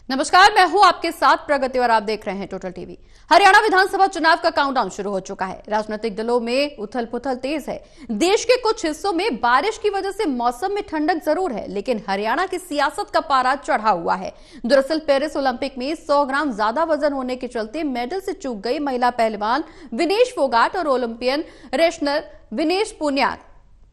नमस्कार, मैं हूं आपके साथ प्रगति और आप देख रहे हैं टोटल टीवी। हरियाणा विधानसभा चुनाव का काउंटडाउन शुरू हो चुका है। राजनीतिक दलों में उथल पुथल तेज है। देश के कुछ हिस्सों में बारिश की वजह से मौसम में ठंडक जरूर है, लेकिन हरियाणा की सियासत का पारा चढ़ा हुआ है। दरअसल पेरिस ओलंपिक में 100 ग्राम ज्यादा वजन होने के चलते मेडल से चूक गई महिला पहलवान विनेश फोगाट और ओलंपियन रेसलर विनेश पुनिया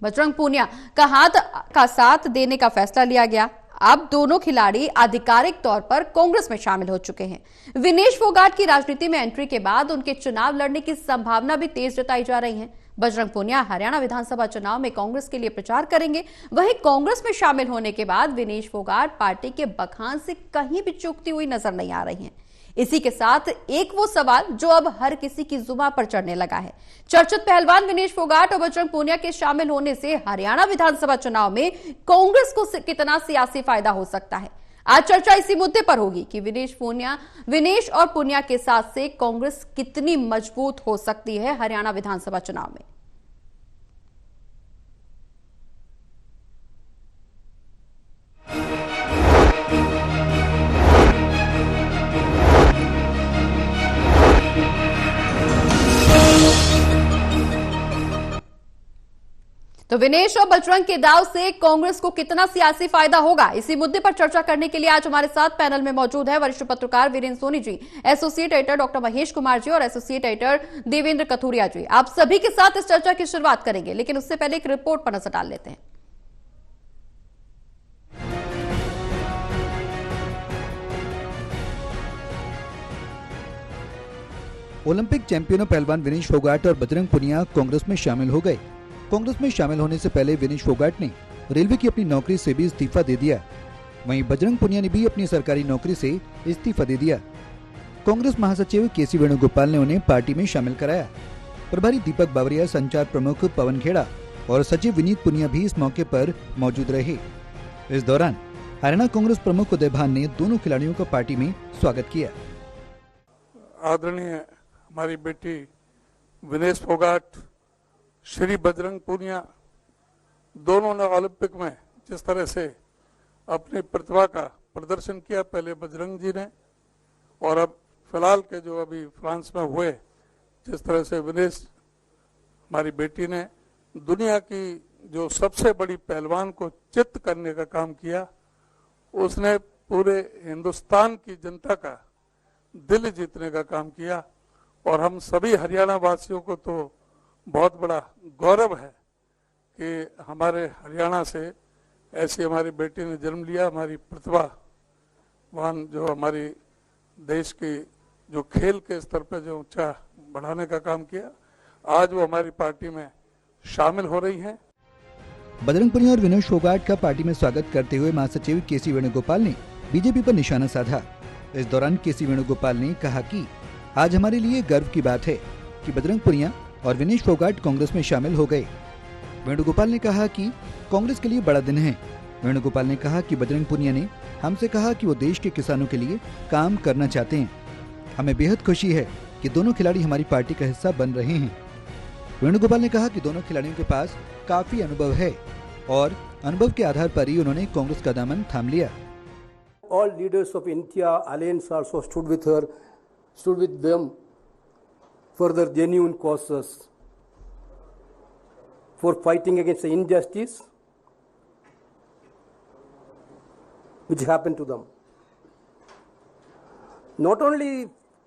बजरंग पुनिया का हाथ का साथ देने का फैसला लिया गया। अब दोनों खिलाड़ी आधिकारिक तौर पर कांग्रेस में शामिल हो चुके हैं। विनेश फोगाट की राजनीति में एंट्री के बाद उनके चुनाव लड़ने की संभावना भी तेज जताई जा रही है। बजरंग पुनिया हरियाणा विधानसभा चुनाव में कांग्रेस के लिए प्रचार करेंगे। वहीं कांग्रेस में शामिल होने के बाद विनेश फोगाट पार्टी के बखान से कहीं भी चूकती हुई नजर नहीं आ रही हैं। इसी के साथ एक वो सवाल जो अब हर किसी की जुबान पर चढ़ने लगा है। चर्चित पहलवान विनेश फोगाट और बजरंग पुनिया के शामिल होने से हरियाणा विधानसभा चुनाव में कांग्रेस को कितना सियासी फायदा हो सकता है। आज चर्चा इसी मुद्दे पर होगी कि विनेश और पुनिया के साथ से कांग्रेस कितनी मजबूत हो सकती है हरियाणा विधानसभा चुनाव में। तो विनेश और बजरंग के दाव से कांग्रेस को कितना सियासी फायदा होगा, इसी मुद्दे पर चर्चा करने के लिए आज हमारे साथ पैनल में मौजूद है वरिष्ठ पत्रकार Virendra Soni ji, associate editor doctor Mahesh Kumar ji और एसोसिएट एडिटर देवेंद्र कथुरिया जी। आप सभी के साथ इस चर्चा की शुरुआत करेंगे, लेकिन उससे पहले एक रिपोर्ट पर नजर डाल लेते हैं। ओलंपिक चैंपियनों पहलवान विनेश फोगाट और बजरंग पुनिया कांग्रेस में शामिल हो गए। कांग्रेस में शामिल होने से पहले विनेश फोगाट ने रेलवे की अपनी नौकरी से भी इस्तीफा दे दिया। वहीं बजरंग पुनिया ने भी अपनी सरकारी नौकरी से इस्तीफा दे दिया। कांग्रेस महासचिव केसी वेणुगोपाल ने उन्हें पार्टी में शामिल कराया। प्रभारी दीपक बावरिया, संचार प्रमुख पवन खेड़ा और सचिव विनीत पुनिया भी इस मौके पर मौजूद रहे। इस दौरान हरियाणा कांग्रेस प्रमुख उदय भान ने दोनों खिलाड़ियों का पार्टी में स्वागत किया। आदरणीय हमारी बेटी विनेश फोगाट, श्री बजरंग पुनिया, दोनों ने ओलंपिक में जिस तरह से अपनी प्रतिभा का प्रदर्शन किया, पहले बजरंग जी ने और अब फिलहाल के जो अभी फ्रांस में हुए, जिस तरह से विनेश हमारी बेटी ने दुनिया की जो सबसे बड़ी पहलवान को चित्त करने का काम किया, उसने पूरे हिंदुस्तान की जनता का दिल जीतने का काम किया। और हम सभी हरियाणा वासियों को तो बहुत बड़ा गौरव है कि हमारे हरियाणा से ऐसी हमारी बेटी ने जन्म लिया। हमारी प्रतिभावान जो हमारी देश की जो खेल के स्तर पर जो ऊंचा बढ़ाने का काम किया, आज वो हमारी पार्टी में शामिल हो रही हैं। बजरंग पुनिया और विनेश फोगाट का पार्टी में स्वागत करते हुए महासचिव केसी वेणुगोपाल ने बीजेपी पर निशाना साधा। इस दौरान केसी वेणुगोपाल ने कहा कि आज हमारे लिए गर्व की बात है कि बजरंग पुनिया और विनेश फोगाट कांग्रेस में शामिल हो गए। वेणुगोपाल ने कहा कि कांग्रेस के लिए बड़ा दिन है। वेणुगोपाल ने कहा कि बजरंग पुनिया ने हमसे कहा कि वो देश के किसानों के लिए काम करना चाहते हैं। हमें बेहद खुशी है कि दोनों खिलाड़ी हमारी पार्टी का हिस्सा बन रहे हैं। वेणुगोपाल ने कहा कि दोनों खिलाड़ियों के पास काफी अनुभव है और अनुभव के आधार पर ही उन्होंने कांग्रेस का दामन थाम लिया। All leaders of India Alliance also stood with them for their genuine causes, for fighting against the injustice which happened to them. Not only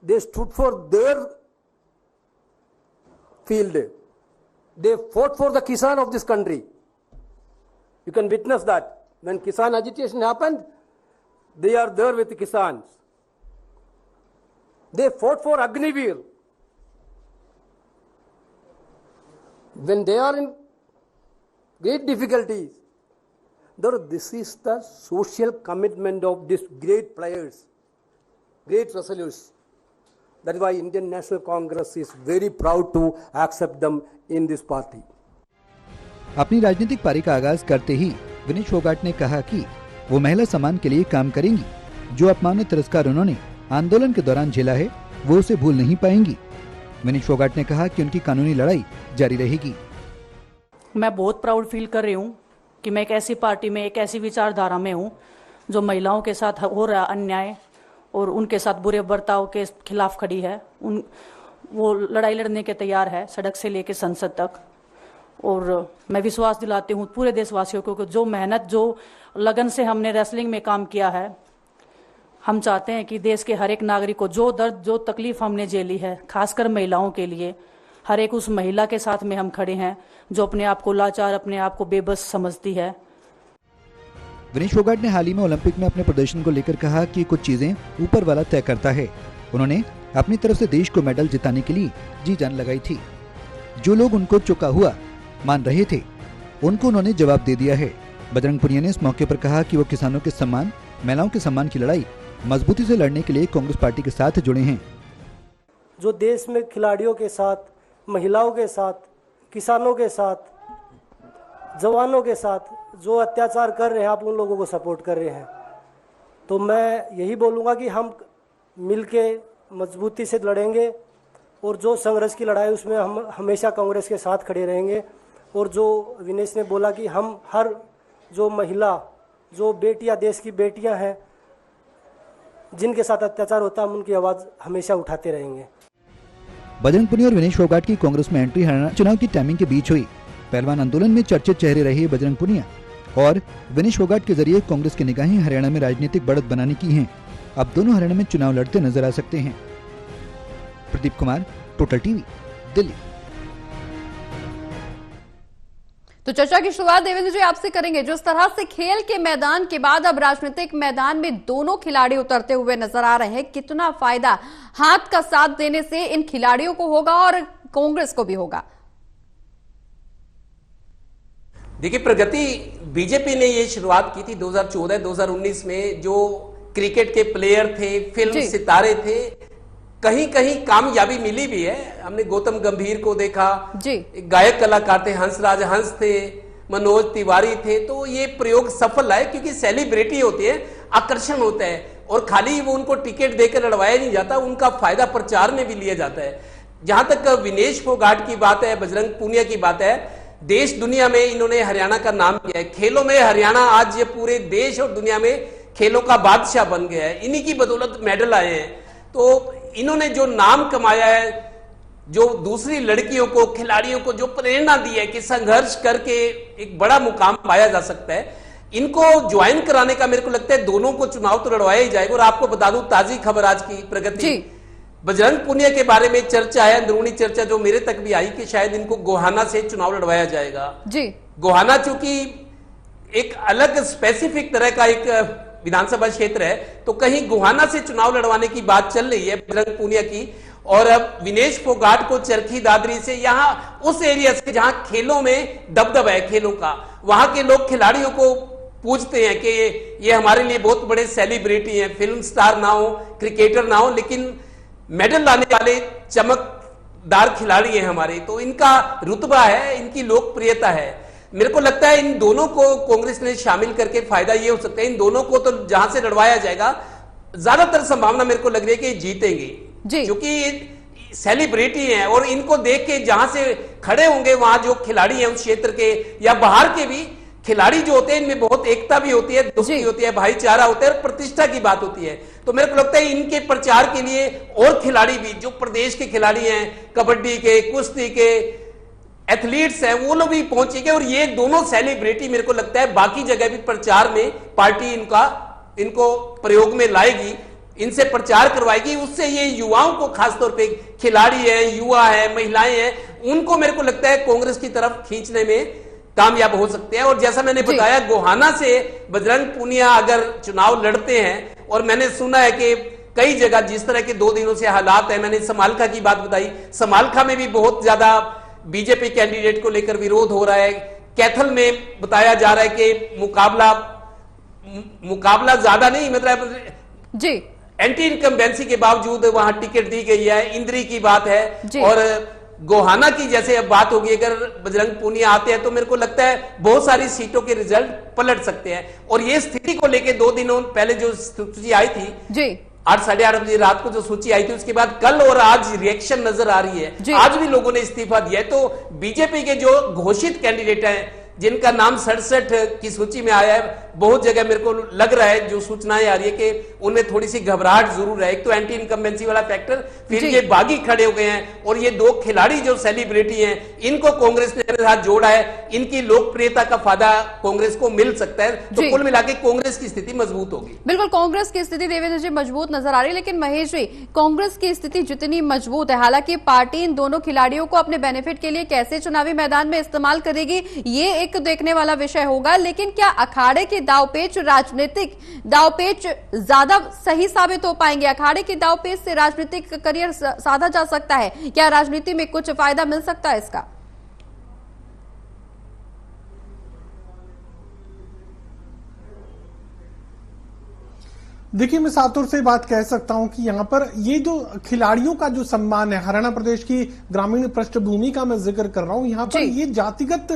they stood for their field, they fought for the Kisan of this country. You can witness that. When Kisan agitation happened, they are there with the Kisans. They fought for Agniveer. When they are in great difficulties, this is the social commitment of these great players, great wrestlers. That is why Indian National Congress is very proud to accept them in this party. अपनी राजनीतिक पारी का आगाज करते ही विनेश फोगाट ने कहा कि वो महिला सम्मान के लिए काम करेंगी। जो अपमान और तिरस्कार उन्होंने आंदोलन के दौरान झेला है, वो उसे भूल नहीं पाएंगी। विनेश फोगाट ने कहा कि उनकी कानूनी लड़ाई जारी रहेगी। मैं बहुत प्राउड फील कर रही हूँ कि मैं एक ऐसी पार्टी में, एक ऐसी विचारधारा में हूँ जो महिलाओं के साथ हो रहा अन्याय और उनके साथ बुरे बर्ताव के खिलाफ खड़ी है। वो लड़ाई लड़ने के तैयार है, सड़क से लेकर संसद तक। और मैं विश्वास दिलाती हूँ पूरे देशवासियों को कि जो मेहनत, जो लगन से हमने रेसलिंग में काम किया है, हम चाहते हैं कि देश के हर एक नागरिक को जो दर्द, जो तकलीफ हमने झेली है, खासकर महिलाओं के लिए, हर एक उस महिला के साथ में हम खड़े हैं जो अपने आप को लाचार, अपने आप को बेबस समझती है। विनेश फोगाट ने हाल ही में ओलंपिक में अपने प्रदर्शन को लेकर कहा कि कुछ चीजें ऊपर वाला तय करता है। उन्होंने अपनी तरफ से देश को मेडल जिताने के लिए जी जान लगाई थी। जो लोग उनको चुका हुआ मान रहे थे, उनको उन्होंने जवाब दे दिया है। बजरंग पुनिया ने इस मौके पर कहा कि वो किसानों के सम्मान, महिलाओं के सम्मान की लड़ाई मजबूती से लड़ने के लिए कांग्रेस पार्टी के साथ जुड़े हैं। जो देश में खिलाड़ियों के साथ, महिलाओं के साथ, किसानों के साथ, जवानों के साथ जो अत्याचार कर रहे हैं, आप उन लोगों को सपोर्ट कर रहे हैं। तो मैं यही बोलूँगा कि हम मिलके मजबूती से लड़ेंगे और जो संघर्ष की लड़ाई उसमें हम हमेशा कांग्रेस के साथ खड़े रहेंगे। और जो विनेश ने बोला कि हम हर जो महिला, जो बेटियां, देश की बेटियां हैं जिनके साथ अत्याचार होता है, हम उनकी आवाज़ हमेशा उठाते रहेंगे। बजरंग पुनिया और विनेश फोगाट की कांग्रेस में एंट्री हरियाणा चुनाव की टाइमिंग के बीच हुई। पहलवान आंदोलन में चर्चित चेहरे रहे बजरंग पुनिया और विनेश फोगाट के जरिए कांग्रेस की निगाहें हरियाणा में राजनीतिक बढ़त बनाने की हैं। अब दोनों हरियाणा में चुनाव लड़ते नजर आ सकते हैं। Pradeep Kumar, total TV, Delhi. तो चर्चा की शुरुआत देवेंद्र जी आपसे करेंगे। जिस तरह से खेल के मैदान के बाद अब राजनीतिक मैदान में दोनों खिलाड़ी उतरते हुए नजर आ रहे हैं, कितना फायदा हाथ का साथ देने से इन खिलाड़ियों को होगा और कांग्रेस को भी होगा? देखिए, प्रगति बीजेपी ने ये शुरुआत की थी 2014-2019 में। जो क्रिकेट के प्लेयर थे, फिल्म सितारे थे, कहीं कहीं कामयाबी मिली भी है। हमने गौतम गंभीर को देखा, गायक कलाकार थे, हंसराज हंस थे, मनोज तिवारी थे। तो ये प्रयोग सफल रहा है क्योंकि सेलिब्रिटी होती है, आकर्षण होता है और खाली वो उनको टिकट देकर लड़वाया नहीं जाता, उनका फायदा प्रचार में भी लिया जाता है। जहां तक विनेश फोगाट की बात है, बजरंग पुनिया की बात है, देश दुनिया में इन्होंने हरियाणा का नाम किया है। खेलों में हरियाणा आज ये पूरे देश और दुनिया में खेलों का बादशाह बन गया है। इन्हीं की बदौलत मेडल आए हैं। तो इन्होंने जो नाम कमाया है, जो दूसरी लड़कियों को, खिलाड़ियों को जो प्रेरणा दी है कि संघर्ष करके एक बड़ा मुकाम पाया जा सकता है, इनको ज्वाइन कराने का मेरे को लगता है दोनों को चुनाव तो लड़वाया ही जाएगा। और आपको बता दूं ताजी खबर आज की प्रगति, बजरंग पुनिया के बारे में चर्चा है, अंदरूनी चर्चा जो मेरे तक भी आई कि शायद इनको गोहाना से चुनाव लड़वाया जाएगा। गोहाना चूंकि एक अलग स्पेसिफिक तरह का एक विधानसभा क्षेत्र है, तो कहीं गोहाना से चुनाव लड़वाने की बात चल रही है बजरंग पुनिया की। और अब विनेश फोगाट को चरखी दादरी से, यहां उस एरिया से जहां खेलों में दबदबा है, खेलों का, वहां के लोग खिलाड़ियों को पूछते हैं कि ये हमारे लिए बहुत बड़े सेलिब्रिटी हैं, फिल्म स्टार ना हो, क्रिकेटर ना हो, लेकिन मेडल लाने वाले चमकदार खिलाड़ी हैं हमारे। तो इनका रुतबा है, इनकी लोकप्रियता है। मेरे को लगता है इन दोनों को कांग्रेस ने शामिल करके फायदा ये हो सकता है, इन दोनों को तो जहां से लड़वाया जाएगा, ज्यादातर संभावना मेरे को लग रही है कि जीतेंगे, क्योंकि सेलिब्रिटी हैं और इनको देख के जहां से खड़े होंगे वहां जो खिलाड़ी हैं उस क्षेत्र के या बाहर के भी खिलाड़ी जो होते हैं, इनमें बहुत एकता भी होती है, दोस्ती होती है, भाईचारा होता है और प्रतिष्ठा की बात होती है। तो मेरे को लगता है इनके प्रचार के लिए और खिलाड़ी भी, जो प्रदेश के खिलाड़ी हैं, कबड्डी के, कुश्ती के एथलीट्स हैं, वो लोग भी पहुंचेंगे। और ये दोनों सेलिब्रिटी मेरे को लगता है बाकी जगह भी प्रचार में पार्टी इनको प्रयोग में लाएगी, इनसे प्रचार करवाएगी। उससे ये युवाओं को, खासतौर पे खिलाड़ी है, युवा है, महिलाएं हैं, उनको मेरे को लगता है कांग्रेस की तरफ खींचने में कामयाब हो सकते हैं। और जैसा मैंने बताया, गोहाना से बजरंग पुनिया अगर चुनाव लड़ते हैं, और मैंने सुना है कि कई जगह जिस तरह के 2 दिनों से हालात है, मैंने समालखा की बात बताई, समालखा में भी बहुत ज्यादा बीजेपी कैंडिडेट को लेकर विरोध हो रहा है। कैथल में बताया जा रहा है कि मुकाबला ज्यादा नहीं, मतलब एंटी इनकम्बेंसी के बावजूद वहां टिकट दी गई है। इंद्री की बात है और गोहाना की जैसे अब बात होगी, अगर बजरंग पुनिया आते हैं तो मेरे को लगता है बहुत सारी सीटों के रिजल्ट पलट सकते हैं। और ये स्थिति को लेकर 2 दिनों पहले जो सूची आई थी, 8 साढ़े 8 बजे रात को जो सूची आई थी, उसके बाद कल और आज रिएक्शन नजर आ रही है। आज भी लोगों ने इस्तीफा दिया है। तो बीजेपी के जो घोषित कैंडिडेट हैं, जिनका नाम 67 की सूची में आया है। बहुत जगह मेरे को लग रहा है, जो सूचनाएं आ रही है कि उनमें थोड़ी सी घबराहट जरूर है। एक तो एंटी इनकम्बेंसी वाला फैक्टर, फिर ये बागी खड़े हो गए हैं, और ये दो खिलाड़ी जो सेलिब्रिटी हैं, इनको कांग्रेस ने अपने साथ जोड़ा है। इनकी लोकप्रियता का फायदा कांग्रेस को मिल सकता है। तो कुल मिला के कांग्रेस की स्थिति मजबूत होगी। बिल्कुल, कांग्रेस की स्थिति देवेंद्र जी मजबूत नजर आ रही है, लेकिन महेश जी, कांग्रेस की स्थिति जितनी मजबूत है, हालांकि पार्टी इन दोनों खिलाड़ियों को अपने बेनिफिट के लिए कैसे चुनावी मैदान में इस्तेमाल करेगी, ये एक देखने वाला विषय होगा। लेकिन क्या अखाड़े के दावपेच, राजनीतिक दावपेच ज्यादा सही साबित हो पाएंगे? अखाड़े के दावपेच से राजनीतिक करियर साधा जा सकता है? क्या राजनीति में कुछ फायदा मिल सकता है इसका? देखिए, मैं साफ तौर से बात कह सकता हूं कि यहां पर ये जो खिलाड़ियों का जो सम्मान है, हरियाणा प्रदेश की ग्रामीण पृष्ठभूमि का मैं जिक्र कर रहा हूं, यहां पर ये जातिगत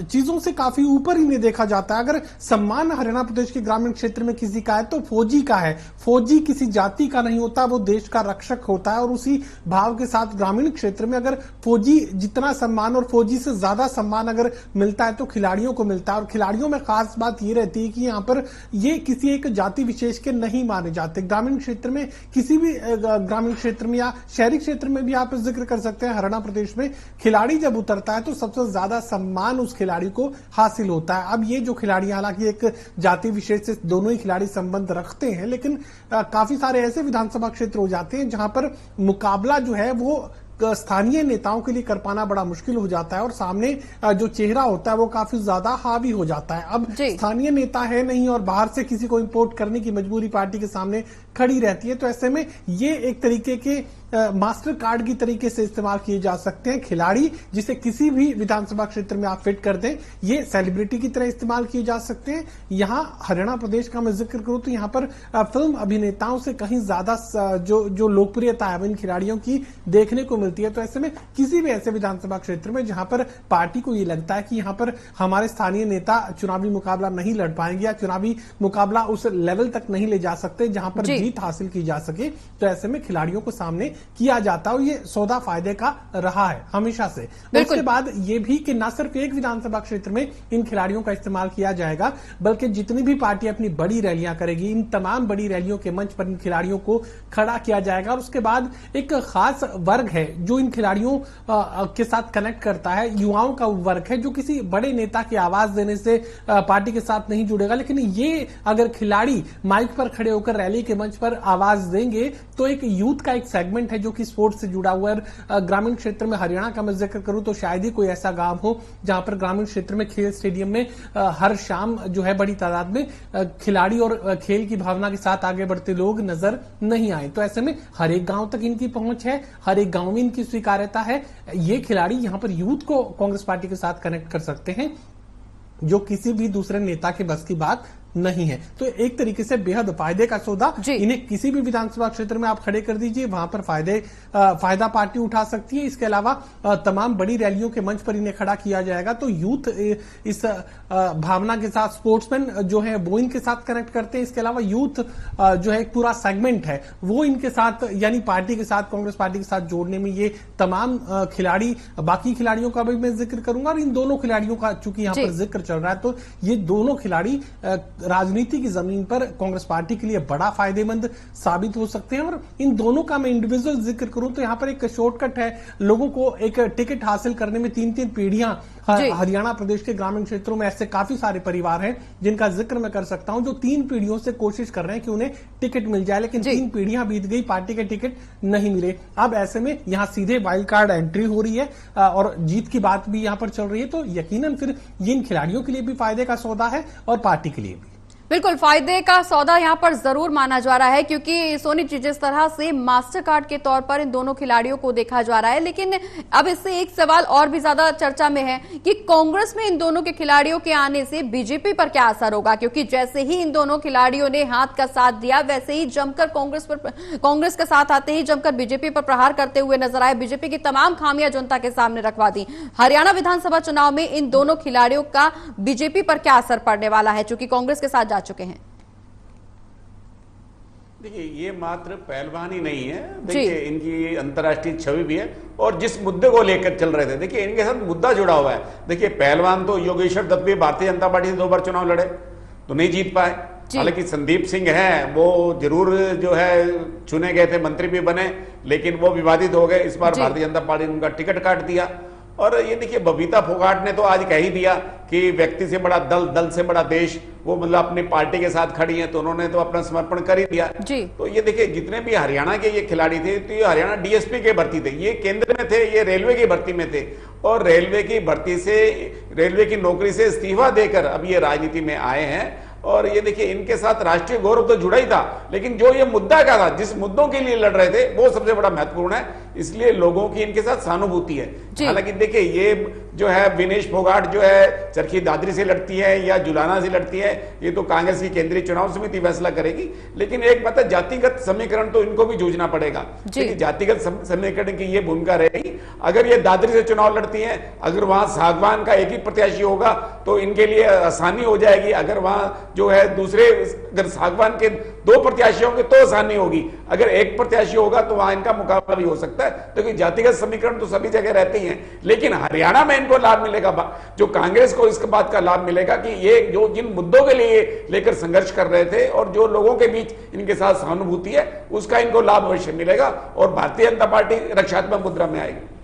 चीजों से काफी ऊपर इन्हें देखा जाता है। अगर सम्मान हरियाणा प्रदेश के ग्रामीण क्षेत्र में किसी का है तो फौजी का है। फौजी किसी जाति का नहीं होता, वो देश का रक्षक होता है। और उसी भाव के साथ ग्रामीण क्षेत्र में अगर फौजी जितना सम्मान और फौजी से ज्यादा सम्मान अगर मिलता है तो खिलाड़ियों को मिलता है। और खिलाड़ियों में खास बात ये रहती है कि यहाँ पर ये किसी एक जाति विशेष के नहीं माने जाते। ग्रामीण क्षेत्र में, किसी भी ग्रामीण क्षेत्र में या शहरी क्षेत्र में भी आप जिक्र कर सकते हैं, हरियाणा प्रदेश में खिलाड़ी जब उतरता है तो सबसे ज्यादा सम्मान उस खिलाड़ी को हासिल होता है। अब ये जो खिलाड़ी, हालांकि एक जाति विशेष से दोनों ही खिलाड़ी संबंध रखते हैं, लेकिन काफी सारे ऐसे विधानसभा क्षेत्र हो जाते हैं जहां पर मुकाबला जो है वो स्थानीय नेताओं के लिए कर पाना बड़ा मुश्किल हो जाता है और सामने जो चेहरा होता है वो काफी ज्यादा हावी हो जाता है। अब स्थानीय नेता है नहीं और बाहर से किसी को इंपोर्ट करने की मजबूरी पार्टी के सामने खड़ी रहती है, तो ऐसे में ये एक तरीके के मास्टर कार्ड की तरीके से इस्तेमाल किए जा सकते हैं। खिलाड़ी जिसे किसी भी विधानसभा क्षेत्र में आप फिट कर दें, ये सेलिब्रिटी की तरह इस्तेमाल किए जा सकते हैं। यहाँ हरियाणा प्रदेश का मैं जिक्र करूं तो यहाँ पर फिल्म अभिनेताओं से कहीं ज्यादा जो लोकप्रियता है इन खिलाड़ियों की देखने को मिलती है। तो ऐसे में किसी भी ऐसे विधानसभा क्षेत्र में जहां पर पार्टी को ये लगता है कि यहाँ पर हमारे स्थानीय नेता चुनावी मुकाबला नहीं लड़ पाएंगे या चुनावी मुकाबला उस लेवल तक नहीं ले जा सकते जहां पर जीत हासिल की जा सके, तो ऐसे में खिलाड़ियों को सामने किया जाता है। ये सौदा फायदे का रहा है हमेशा से। उसके बाद ये भी कि न सिर्फ एक विधानसभा क्षेत्र में इन खिलाड़ियों का इस्तेमाल किया जाएगा, बल्कि जितनी भी पार्टी अपनी बड़ी रैलियां करेगी, इन तमाम बड़ी रैलियों के मंच पर इन खिलाड़ियों को खड़ा किया जाएगा। और उसके बाद एक खास वर्ग है जो इन खिलाड़ियों के साथ कनेक्ट करता है, युवाओं का वर्ग है जो किसी बड़े नेता की आवाज देने से पार्टी के साथ नहीं जुड़ेगा। लेकिन ये अगर खिलाड़ी माइक पर खड़े होकर रैली के मंच पर आवाज देंगे तो एक यूथ का एक सेगमेंट है जो कि स्पोर्ट्स से जुड़ा हुआ है। ग्रामीण क्षेत्र में हरियाणा का मैं जिक्र करूं तो शायद ही कोई ऐसा गांव हो जहां पर ग्रामीण क्षेत्र में खेल स्टेडियम में हर शाम जो है बड़ी तादाद में खिलाड़ी और खेल की भावना के साथ आगे बढ़ते लोग नजर नहीं आए। तो ऐसे में हर एक गांव तक इनकी पहुंच है, हर एक गांव में इनकी स्वीकार्यता है। ये खिलाड़ी यहां पर यूथ को कांग्रेस पार्टी के साथ कनेक्ट कर सकते हैं, जो किसी भी दूसरे नेता के बस की बात नहीं है। तो एक तरीके से बेहद फायदे का सौदा, इन्हें किसी भी विधानसभा क्षेत्र में आप खड़े कर दीजिए, वहां पर फायदा पार्टी उठा सकती है। इसके अलावा तमाम बड़ी रैलियों के मंच पर इन्हें खड़ा किया जाएगा तो यूथ इस भावना के साथ, स्पोर्ट्समैन जो है वो इनके साथ कनेक्ट करते हैं। इसके अलावा यूथ जो है एक पूरा सेगमेंट है वो इनके साथ, यानी पार्टी के साथ, कांग्रेस पार्टी के साथ जोड़ने में ये तमाम खिलाड़ी, बाकी खिलाड़ियों का भी मैं जिक्र करूंगा और इन दोनों खिलाड़ियों का चूंकि यहां पर जिक्र चल रहा है तो ये दोनों खिलाड़ी राजनीति की जमीन पर कांग्रेस पार्टी के लिए बड़ा फायदेमंद साबित हो सकते हैं। और इन दोनों का मैं इंडिविजुअल जिक्र करूं तो यहां पर एक शॉर्टकट है, लोगों को एक टिकट हासिल करने में 3-3 पीढ़ियां हरियाणा प्रदेश के ग्रामीण क्षेत्रों में ऐसे काफी सारे परिवार हैं जिनका जिक्र मैं कर सकता हूं जो 3 पीढ़ियों से कोशिश कर रहे हैं कि उन्हें टिकट मिल जाए, लेकिन 3 पीढ़ियां बीत गई, पार्टी के टिकट नहीं मिले। अब ऐसे में यहां सीधे वाइल्ड कार्ड एंट्री हो रही है और जीत की बात भी यहां पर चल रही है, तो यकीनन फिर ये इन खिलाड़ियों के लिए भी फायदे का सौदा है और पार्टी के लिए भी। बिल्कुल फायदे का सौदा यहां पर जरूर माना जा रहा है, क्योंकि सोनी जी जिस तरह से मास्टर कार्ड के तौर पर इन दोनों खिलाड़ियों को देखा जा रहा है। लेकिन अब इससे एक सवाल और भी ज्यादा चर्चा में है कि कांग्रेस में इन दोनों के खिलाड़ियों के आने से बीजेपी पर क्या असर होगा, क्योंकि जैसे ही इन दोनों खिलाड़ियों ने हाथ का साथ दिया वैसे ही जमकर कांग्रेस का साथ आते ही जमकर बीजेपी पर प्रहार करते हुए नजर आए, बीजेपी की तमाम खामियां जनता के सामने रखवा दी। हरियाणा विधानसभा चुनाव में इन दोनों खिलाड़ियों का बीजेपी पर क्या असर पड़ने वाला है, चूंकि कांग्रेस के साथ चुके हैं? देखिए, ये मात्र पहलवानी नहीं है, देखिए इनकी अंतर्राष्ट्रीय छवि भी है और जिस मुद्दे को लेकर चल रहे थे, देखिए इनके साथ मुद्दा जुड़ा हुआ है। देखिए पहलवान तो योगेश्वर दत्त भी भारतीय जनता पार्टी से 2 बार चुनाव लड़े तो नहीं जीत पाए। हालांकि संदीप सिंह हैं, वो जरूर जो है चुने गए थे, मंत्री भी बने, लेकिन वो विवादित हो गए। इस बार भारतीय जनता पार्टी ने उनका टिकट काट दिया। और ये देखिए बबीता फोगाट ने तो आज कह ही दिया कि व्यक्ति से बड़ा दल, दल से बड़ा देश, वो मतलब अपनी पार्टी के साथ खड़ी हैं, तो उन्होंने तो अपना समर्पण कर ही दिया। तो ये देखिए जितने भी हरियाणा के ये खिलाड़ी थे, तो ये हरियाणा डीएसपी के भर्ती थे, ये केंद्र में थे, ये रेलवे की भर्ती में थे और रेलवे की भर्ती से, रेलवे की नौकरी से इस्तीफा देकर अब ये राजनीति में आए हैं। और ये देखिए इनके साथ राष्ट्रीय गौरव तो जुड़ा ही था, लेकिन जो ये मुद्दा क्या था, जिस मुद्दों के लिए लड़ रहे थे, वो सबसे बड़ा महत्वपूर्ण है, इसलिए लोगों की इनके साथ सहानुभूति है। हालांकि देखिए ये जो है विनेश फोगाट जो है चरखी दादरी से लड़ती है या जुलाना से लड़ती है, ये तो कांग्रेस की केंद्रीय चुनाव समिति फैसला करेगी। लेकिन एक बात है, जातिगत समीकरण तो इनको भी जूझना पड़ेगा। जातिगत समीकरण की ये भूमिका रहेगी। अगर ये दादरी से चुनाव लड़ती है, अगर वहां सागवान का एक ही प्रत्याशी होगा तो इनके लिए आसानी हो जाएगी। अगर वहां जो है दूसरे, अगर सागवान के 2 प्रत्याशी होंगे तो आसानी होगी, अगर एक प्रत्याशी होगा तो वहां इनका मुकाबला भी हो सकता है। तो जातिगत समीकरण तो सभी जगह रहते ही हैं, लेकिन हरियाणा में इनको लाभ मिलेगा, जो कांग्रेस को इस बात का लाभ मिलेगा कि ये जो जिन मुद्दों के लिए लेकर संघर्ष कर रहे थे और जो लोगों के बीच इनके साथ सहानुभूति है, उसका इनको लाभ अवश्य मिलेगा और भारतीय जनता पार्टी रक्षात्मक मुद्रा में आएगी।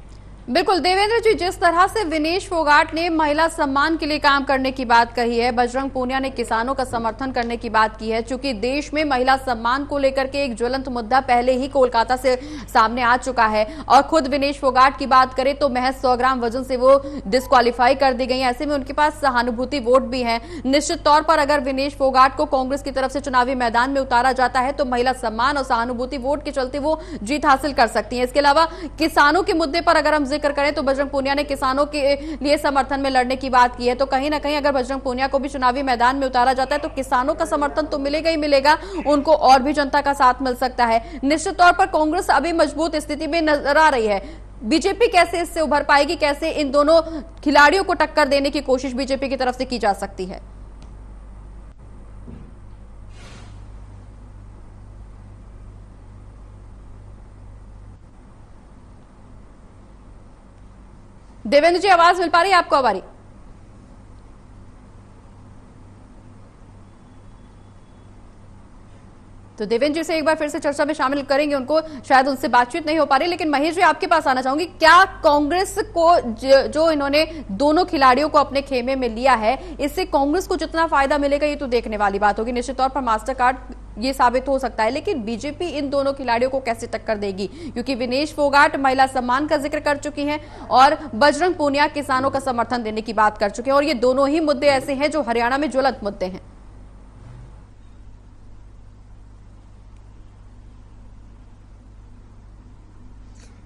बिल्कुल देवेंद्र जी, जिस तरह से विनेश फोगाट ने महिला सम्मान के लिए काम करने की बात कही है, बजरंग पूनिया ने किसानों का समर्थन करने की बात की है, चूंकि देश में महिला सम्मान को लेकर के एक ज्वलंत मुद्दा पहले ही कोलकाता से सामने आ चुका है और खुद विनेश फोगाट की बात करें तो महज 100 ग्राम वजन से वो डिस्क्वालीफाई कर दी गई। ऐसे में उनके पास सहानुभूति वोट भी है। निश्चित तौर पर अगर विनेश फोगाट को कांग्रेस की तरफ से चुनावी मैदान में उतारा जाता है तो महिला सम्मान और सहानुभूति वोट के चलते वो जीत हासिल कर सकती है। इसके अलावा किसानों के मुद्दे पर अगर हम जिक्र करें तो बजरंग पूनिया ने किसानों के लिए समर्थन में लड़ने की बात की है, तो कहीं ना कहीं अगर बजरंग पूनिया को भी चुनावी मैदान में उतारा जाता है तो किसानों का समर्थन तो मिलेगा ही मिलेगा, उनको और भी जनता का साथ मिल सकता है। निश्चित तौर पर कांग्रेस अभी मजबूत स्थिति में नजर आ रही है। बीजेपी कैसे इससे उभर पाएगी, कैसे इन दोनों खिलाड़ियों को टक्कर देने की कोशिश बीजेपी की तरफ से की जा सकती है? देवेंद्र जी, आवाज मिल पा रही है आपको? हमारी तो देवेंद्र जी से एक बार फिर से चर्चा में शामिल करेंगे, उनको शायद उनसे बातचीत नहीं हो पा रही। लेकिन महेश जी, आपके पास आना चाहूंगी, क्या कांग्रेस को जो इन्होंने दोनों खिलाड़ियों को अपने खेमे में लिया है, इससे कांग्रेस को जितना फायदा मिलेगा ये तो देखने वाली बात होगी। निश्चित तौर पर मास्टर कार्ड ये साबित हो सकता है, लेकिन बीजेपी इन दोनों खिलाड़ियों को कैसे टक्कर देगी? क्योंकि विनेश फोगाट महिला सम्मान का जिक्र कर चुकी हैं और बजरंग पूनिया किसानों का समर्थन देने की बात कर चुके हैं और ये दोनों ही मुद्दे ऐसे हैं जो हरियाणा में ज्वलंत मुद्दे हैं।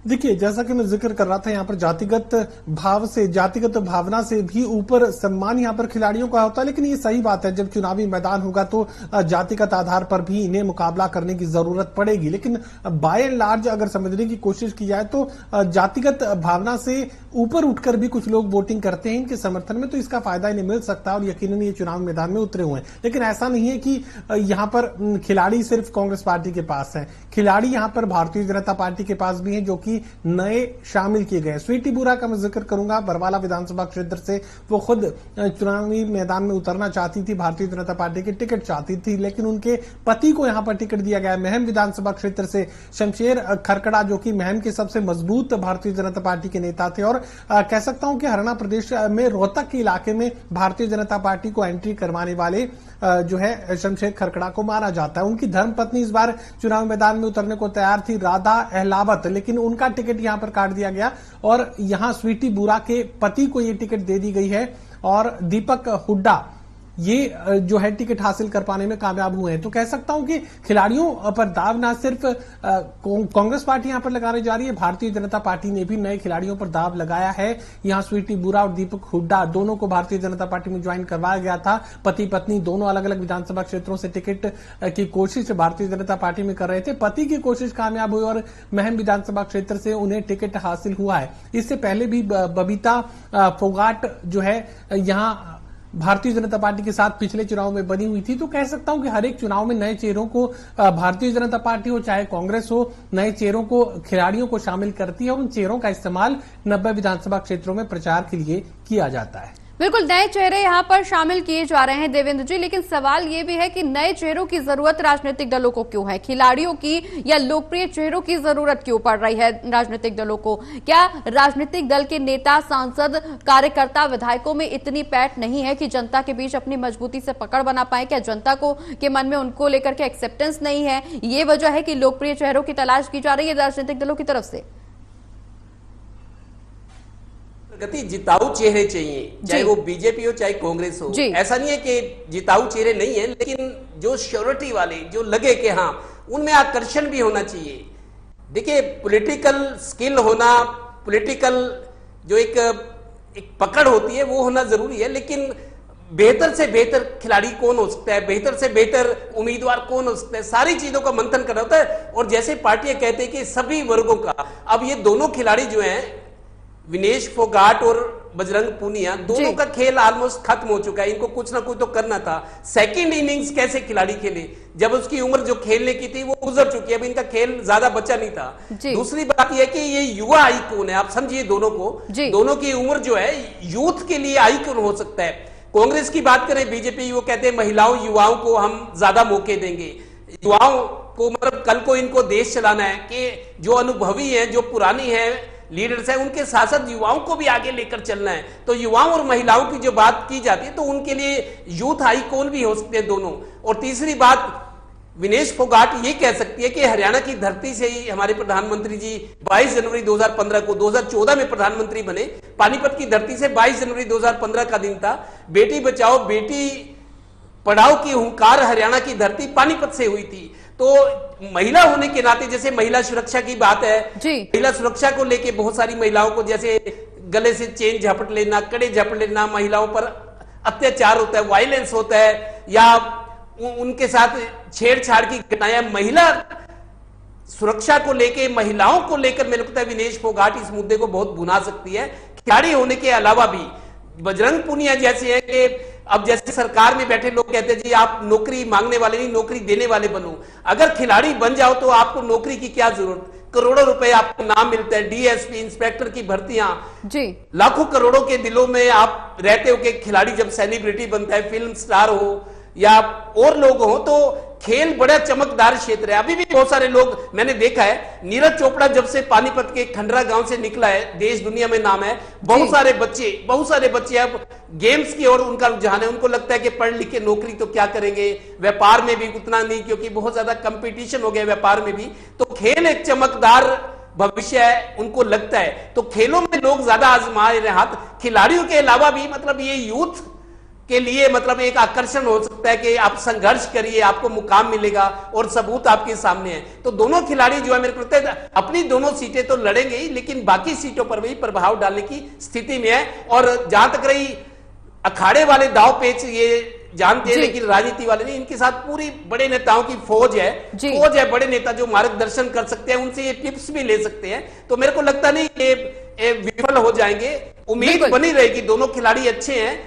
देखिए, जैसा कि मैं जिक्र कर रहा था, यहाँ पर जातिगत भाव से, जातिगत भावना से भी ऊपर सम्मान यहाँ पर खिलाड़ियों का होता है। लेकिन ये सही बात है, जब चुनावी मैदान होगा तो जातिगत आधार पर भी इन्हें मुकाबला करने की जरूरत पड़ेगी। लेकिन बाय एंड लार्ज अगर समझने की कोशिश की जाए तो जातिगत भावना से ऊपर उठकर भी कुछ लोग वोटिंग करते हैं इनके समर्थन में, तो इसका फायदा इन्हें मिल सकता है और यकीनन ये चुनाव मैदान में उतरे हुए हैं। लेकिन ऐसा नहीं है कि यहाँ पर खिलाड़ी सिर्फ कांग्रेस पार्टी के पास है, खिलाड़ी यहाँ पर भारतीय जनता पार्टी के पास भी हैं जो कि नए शामिल किए गए। स्वीटी बुरा का मैं जिक्र करूंगा, बरवाला विधानसभा क्षेत्र से वो खुद चुनावी मैदान में उतरना चाहती थी, भारतीय जनता पार्टी की टिकट चाहती थी, लेकिन उनके पति को यहां पर टिकट दिया गया। महम विधानसभा क्षेत्र से शमशेर खरकड़ा, जो कि महम के सबसे मजबूत भारतीय जनता पार्टी के नेता थे और कह सकता हूं कि हरियाणा प्रदेश में रोहतक के इलाके में भारतीय जनता पार्टी को एंट्री करवाने वाले जो है शमशेर खरकड़ा को माना जाता है। उनकी धर्मपत्नी इस बार चुनाव मैदान में उतरने को तैयार थी, राधा अहलावत, लेकिन उनका टिकट यहां पर काट दिया गया और यहां स्वीटी बुरा के पति को यह टिकट दे दी गई है और दीपक हुड्डा ये जो है टिकट हासिल कर पाने में कामयाब हुए हैं। तो कह सकता हूं कि खिलाड़ियों पर दाव ना सिर्फ कांग्रेस पार्टी यहां पर लगाने जा रही है, भारतीय जनता पार्टी ने भी नए खिलाड़ियों पर दाव लगाया है। यहां स्वीटी बुरा और दीपक हुड्डा दोनों को भारतीय जनता पार्टी में ज्वाइन करवाया गया था। पति पत्नी दोनों अलग अलग विधानसभा क्षेत्रों से टिकट की कोशिश भारतीय जनता पार्टी में कर रहे थे। पति की कोशिश कामयाब हुई और महम विधानसभा क्षेत्र से उन्हें टिकट हासिल हुआ है। इससे पहले भी बबीता फोगाट जो है यहाँ भारतीय जनता पार्टी के साथ पिछले चुनाव में बनी हुई थी। तो कह सकता हूं कि हर एक चुनाव में नए चेहरों को भारतीय जनता पार्टी हो चाहे कांग्रेस हो, नए चेहरों को, खिलाड़ियों को शामिल करती है और उन चेहरों का इस्तेमाल 90 विधानसभा क्षेत्रों में प्रचार के लिए किया जाता है। बिल्कुल, नए चेहरे यहाँ पर शामिल किए जा रहे हैं देवेंद्र जी, लेकिन सवाल ये भी है कि नए चेहरों की जरूरत राजनीतिक दलों को क्यों है? खिलाड़ियों की या लोकप्रिय चेहरों की जरूरत क्यों पड़ रही है राजनीतिक दलों को? क्या राजनीतिक दल के नेता, सांसद, कार्यकर्ता, विधायकों में इतनी पैठ नहीं है कि जनता के बीच अपनी मजबूती से पकड़ बना पाए? क्या जनता को के मन में उनको लेकर के एक्सेप्टेंस नहीं है? ये वजह है कि लोकप्रिय चेहरों की तलाश की जा रही है राजनीतिक दलों की तरफ से? गति जिताऊ चेहरे चाहिए, चाहे वो बीजेपी हो चाहे कांग्रेस हो। ऐसा नहीं है कि जिताऊ चेहरे नहीं है, लेकिन जो श्योरिटी वाले, जो लगे कि हाँ, उनमें आकर्षण भी होना चाहिए। देखिए, पॉलिटिकल स्किल होना, पॉलिटिकल जो एक पकड़ होती है वो होना जरूरी है, लेकिन बेहतर से बेहतर खिलाड़ी कौन हो सकता है, बेहतर से बेहतर उम्मीदवार कौन हो सकता है, सारी चीजों का मंथन करना होता है। और जैसे पार्टियां कहते हैं कि सभी वर्गों का, अब ये दोनों खिलाड़ी जो हैं, विनेश फोगाट और बजरंग पूनिया, दोनों का खेल ऑलमोस्ट खत्म हो चुका है। इनको कुछ ना कुछ तो करना था। सेकंड इनिंग्स कैसे खिलाड़ी खेले, जब उसकी उम्र जो खेलने की थी वो गुजर चुकी है, अब इनका खेल ज्यादा बचा नहीं था। दूसरी बात यह कि ये युवा आइकॉन है, आप समझिए दोनों को, दोनों की उम्र जो है यूथ के लिए आइकॉन हो सकता है। कांग्रेस की बात करें, बीजेपी वो कहते हैं महिलाओं, युवाओं को हम ज्यादा मौके देंगे। युवाओं को मतलब कल को इनको देश चलाना है, कि जो अनुभवी है, जो पुरानी है लीडर्स है, उनके साथ साथ युवाओं को भी आगे लेकर चलना है। तो युवाओं और महिलाओं की जो बात की जाती है, तो उनके लिए यूथ आइकॉन भी हो सकते हैं दोनों। और तीसरी बात, विनेश फोगाट ये कह सकती है कि हरियाणा की धरती से ही हमारे प्रधानमंत्री जी 22 जनवरी 2015 को, 2014 में प्रधानमंत्री बने, पानीपत की धरती से 22 जनवरी 2015 का दिन था। बेटी बचाओ बेटी पढ़ाओ की हुंकार हरियाणा की धरती पानीपत से हुई थी। तो महिला होने के नाते, जैसे महिला सुरक्षा की बात है, महिला सुरक्षा को लेके बहुत सारी महिलाओं को, जैसे गले से चेन झपट लेना, कड़े झपट लेना, महिलाओं पर अत्याचार होता है, वायलेंस होता है, या उनके साथ छेड़छाड़ की घटनाएं, महिला सुरक्षा को लेके, महिलाओं को लेकर मेरे को लगता है विनेश फोगाट इस मुद्दे को बहुत भुना सकती है। खिलाड़ी होने के अलावा भी बजरंग पूनिया जैसे है कि अब जैसे सरकार में बैठे लोग कहते हैं जी आप नौकरी मांगने वाले नहीं, नौकरी देने वाले बनो। अगर खिलाड़ी बन जाओ तो आपको नौकरी की क्या जरूरत? करोड़ों रुपए आपको नाम मिलता है, डीएसपी, इंस्पेक्टर की भर्तियां, लाखों करोड़ों के दिलों में आप रहते हो। कि खिलाड़ी जब सेलिब्रिटी बनता है, फिल्म स्टार हो या और लोग हो, तो खेल बड़ा चमकदार क्षेत्र है। अभी भी बहुत सारे लोग मैंने देखा है, नीरज चोपड़ा जब से पानीपत के खंडरा गांव से निकला है, देश दुनिया में नाम है। बहुत सारे बच्चे अब गेम्स की ओर उनका रुझान है। उनको लगता है कि पढ़ लिख के नौकरी तो क्या करेंगे, व्यापार में भी उतना नहीं, क्योंकि बहुत ज्यादा कंपटीशन हो गया व्यापार में भी। तो खेल एक चमकदार भविष्य है, उनको लगता है। तो खेलों में लोग ज्यादा आजमा रहे हाथ। खिलाड़ियों के अलावा भी मतलब ये यूथ के लिए मतलब एक आकर्षण हो सकता है कि आप संघर्ष करिए, आपको मुकाम मिलेगा, और सबूत आपके सामने है। तो दोनों खिलाड़ी जो है मेरे को लगता है अपनी दोनों सीटें तो लड़ेंगे ही, लेकिन बाकी सीटों पर भी प्रभाव डालने की स्थिति में है। और जहां तक रही अखाड़े वाले दाव पेच, ये जानते हैं, लेकिन राजनीति वाले नहीं। इनके साथ पूरी बड़े नेताओं की फौज है, बड़े नेता जो मार्गदर्शन कर सकते हैं, उनसे ये टिप्स भी ले सकते हैं। तो मेरे को लगता नहीं ये विफल हो जाएंगे। उम्मीद बनी रहेगी, दोनों खिलाड़ी अच्छे हैं।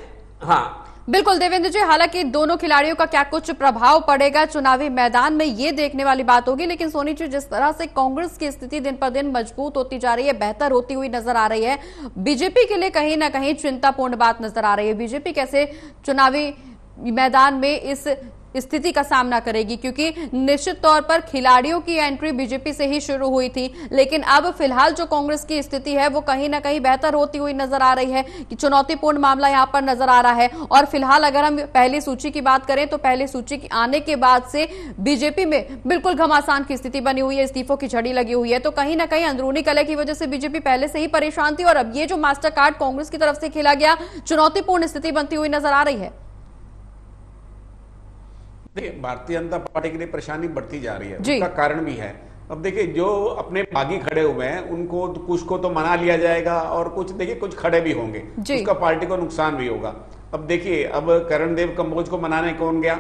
हाँ बिल्कुल देवेंद्र जी, हालांकि दोनों खिलाड़ियों का क्या कुछ प्रभाव पड़ेगा चुनावी मैदान में, ये देखने वाली बात होगी। लेकिन सोनी जी, जिस तरह से कांग्रेस की स्थिति दिन पर दिन मजबूत होती जा रही है, बेहतर होती हुई नजर आ रही है, बीजेपी के लिए कहीं ना कहीं चिंतापूर्ण बात नजर आ रही है। बीजेपी कैसे चुनावी मैदान में इस स्थिति का सामना करेगी? क्योंकि निश्चित तौर पर खिलाड़ियों की एंट्री बीजेपी से ही शुरू हुई थी, लेकिन अब फिलहाल जो कांग्रेस की स्थिति है वो कहीं ना कहीं बेहतर होती हुई नजर आ रही है कि चुनौतीपूर्ण मामला यहां पर नजर आ रहा है। और फिलहाल अगर हम पहली सूची की बात करें तो पहली सूची के आने के बाद से बीजेपी में बिल्कुल घमासान की स्थिति बनी हुई है, इस्तीफों की झड़ी लगी हुई है। तो कहीं ना कहीं अंदरूनी कलह की वजह से बीजेपी पहले से ही परेशान थी, और अब ये जो मास्टर कार्ड कांग्रेस की तरफ से खेला गया, चुनौतीपूर्ण स्थिति बनती हुई नजर आ रही है। देखिए, भारतीय जनता पार्टी के लिए परेशानी बढ़ती जा रही है, उसका कारण भी है। अब देखिए, जो अपने बागी खड़े हुए हैं उनको कुछ को तो मना लिया जाएगा, और कुछ देखिए कुछ खड़े भी होंगे, उसका पार्टी को नुकसान भी होगा। अब देखिए, अब करण देव कंबोज को मनाने कौन गया?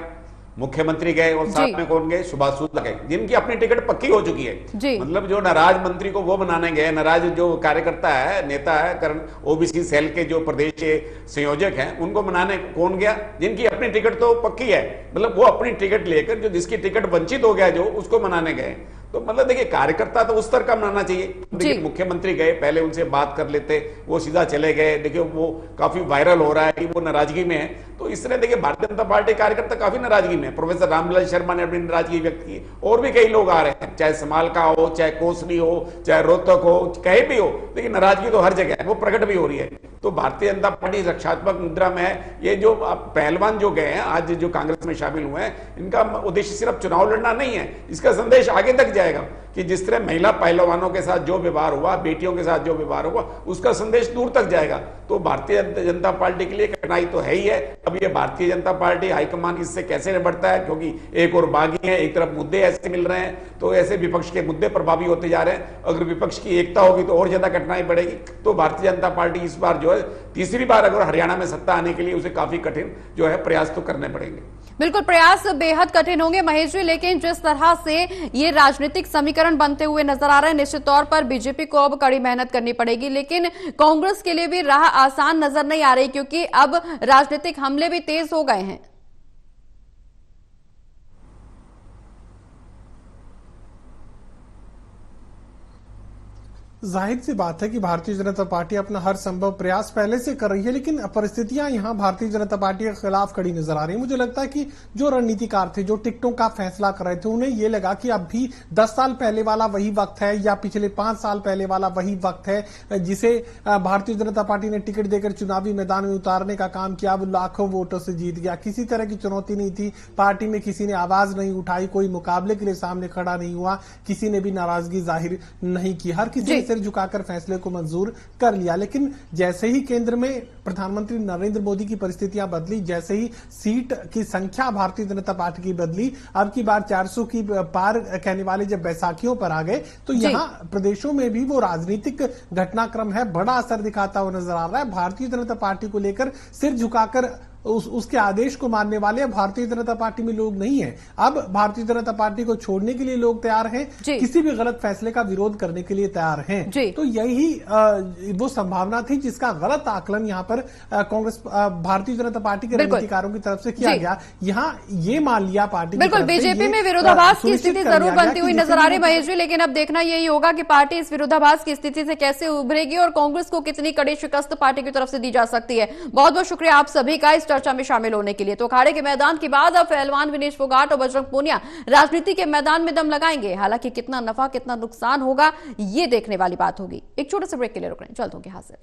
मुख्यमंत्री गए और साथ में कौन गए, सुभाष शुक्ला गए, जिनकी अपनी टिकट पक्की हो चुकी है। मतलब जो नाराज मंत्री को वो बनाने गए, नाराज जो कार्यकर्ता है, नेता है, करण ओबीसी सेल के जो प्रदेश के संयोजक हैं, उनको मनाने कौन गया, जिनकी अपनी टिकट तो पक्की है। मतलब वो अपनी टिकट लेकर, जो जिसकी टिकट वंचित हो गया, जो उसको मनाने गए। तो मतलब देखिए, कार्यकर्ता तो उस स्तर का मनाना चाहिए। देखिए मुख्यमंत्री गए, पहले उनसे बात कर लेते, वो सीधा चले गए। देखिए वो काफी वायरल हो रहा है कि वो नाराजगी में है। तो इस तरह देखिए भारतीय जनता पार्टी कार्यकर्ता काफी नाराजगी में है। प्रोफेसर रामविलास शर्मा ने अपनी नाराजगी व्यक्त की, और भी कई लोग आ रहे हैं, चाहे समाल का हो, चाहे कोसली हो, चाहे रोहतक हो, कहीं भी हो, लेकिन नाराजगी तो हर जगह है, वो प्रकट भी हो रही है। तो भारतीय जनता पार्टी रक्षात्मक मुद्रा में है। ये जो पहलवान जो गए हैं आज, जो कांग्रेस में शामिल हुए हैं, इनका उद्देश्य सिर्फ चुनाव लड़ना नहीं है, इसका संदेश आगे तक जाएगा कि जिस तरह महिला पहलवानों के साथ जो व्यवहार हुआ, बेटियों के साथ जो व्यवहार हुआ, उसका संदेश दूर तक जाएगा। तो भारतीय जनता पार्टी के लिए कठिनाई तो है ही है। अब ये भारतीय जनता पार्टी हाईकमान इससे कैसे निपटता है, क्योंकि एक और बागी है, एक तरफ मुद्दे ऐसे मिल रहे हैं, तो ऐसे विपक्ष के मुद्दे प्रभावी होते जा रहे हैं। अगर विपक्ष की एकता होगी तो और ज्यादा कठिनाई बढ़ेगी। तो भारतीय जनता पार्टी इस बार जो है, तीसरी बार अगर हरियाणा में सत्ता आने के लिए उसे काफी कठिन जो है प्रयास तो करने पड़ेंगे। बिल्कुल, प्रयास बेहद कठिन होंगे महेश जी, लेकिन जिस तरह से ये राजनीतिक समीकरण बनते हुए नजर आ रहे हैं, निश्चित तौर पर बीजेपी को अब कड़ी मेहनत करनी पड़ेगी। लेकिन कांग्रेस के लिए भी राह आसान नजर नहीं आ रही, क्योंकि अब राजनीतिक हमले भी तेज हो गए हैं। जाहिर सी बात है कि भारतीय जनता पार्टी अपना हर संभव प्रयास पहले से कर रही है, लेकिन परिस्थितियां यहां भारतीय जनता पार्टी के खिलाफ खड़ी नजर आ रही है। मुझे लगता है कि जो रणनीतिकार थे, जो टिकटों का फैसला कर रहे थे, उन्हें यह लगा कि अब भी 10 साल पहले वाला वही वक्त है, या पिछले 5 साल पहले वाला वही वक्त है जिसे भारतीय जनता पार्टी ने टिकट देकर चुनावी मैदान में उतारने का काम किया। अब लाखों वोटों से जीत गया, किसी तरह की चुनौती नहीं थी, पार्टी में किसी ने आवाज नहीं उठाई, कोई मुकाबले के लिए सामने खड़ा नहीं हुआ, किसी ने भी नाराजगी जाहिर नहीं की, हर किसी सिर झुकाकर फैसले को मंजूर कर लिया। लेकिन जैसे ही केंद्र में प्रधानमंत्री नरेंद्र मोदी की परिस्थितियां बदली, जैसे ही सीट की संख्या भारतीय जनता पार्टी की बदली, अब की बार 400 की पार कहने वाले जब बैसाखियों पर आ गए, तो यहां प्रदेशों में भी वो राजनीतिक घटनाक्रम है, बड़ा असर दिखाता हुआ नजर आ रहा है। भारतीय जनता पार्टी को लेकर सिर झुकाकर उसके आदेश को मानने वाले भारतीय जनता पार्टी में लोग नहीं है। अब भारतीय जनता पार्टी को छोड़ने के लिए लोग तैयार हैं, किसी भी गलत फैसले का विरोध करने के लिए तैयार हैं। तो यही वो संभावना थी जिसका गलत आकलन यहां पर कांग्रेस भारतीय जनता पार्टी के रणनीतिकारों की तरफ से किया गया। यहां ये मान लिया पार्टी बिल्कुल बीजेपी में विरोधाभास की स्थिति जरूर बनती हुई नजर आ रही है महेश जी, लेकिन अब देखना यही होगा कि पार्टी इस विरोधाभास की स्थिति से कैसे उभरेगी और कांग्रेस को कितनी कड़ी शिकस्त पार्टी की तरफ से दी जा सकती है। बहुत बहुत शुक्रिया आप सभी का इस चर्चा में शामिल होने के लिए। तो अखाड़े के मैदान के बाद अब पहलवान विनेश फोगाट और बजरंग पूनिया राजनीति के मैदान में दम लगाएंगे। हालांकि कितना नफा कितना नुकसान होगा ये देखने वाली बात होगी। एक छोटे से ब्रेक के लिए रुक रहे हैं, जल्द होंगे हाजिर।